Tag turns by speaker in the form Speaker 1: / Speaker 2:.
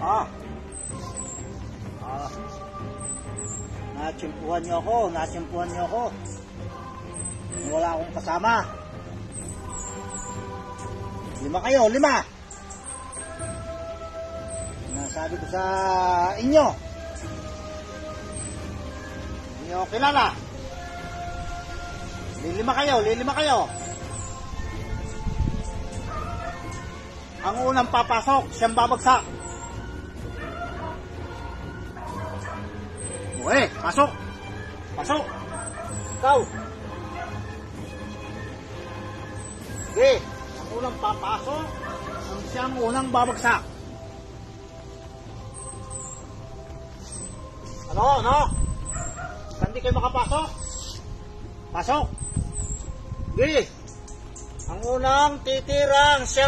Speaker 1: Ah. Ah. Natsimpuhan niyo ako. Wala akong kasama. 5 kayo, 5. Nasabi ko sa inyo. Hindi nyo kilala. Lilima kayo. Ang unang papasok, siyang babagsak. Okay, pasok. Ikaw. Okay, ang unang papasok, ang siyang unang babagsak. Ano? Hindi kayo makapasok? Pasok. Okay. Ang unang titirang siyang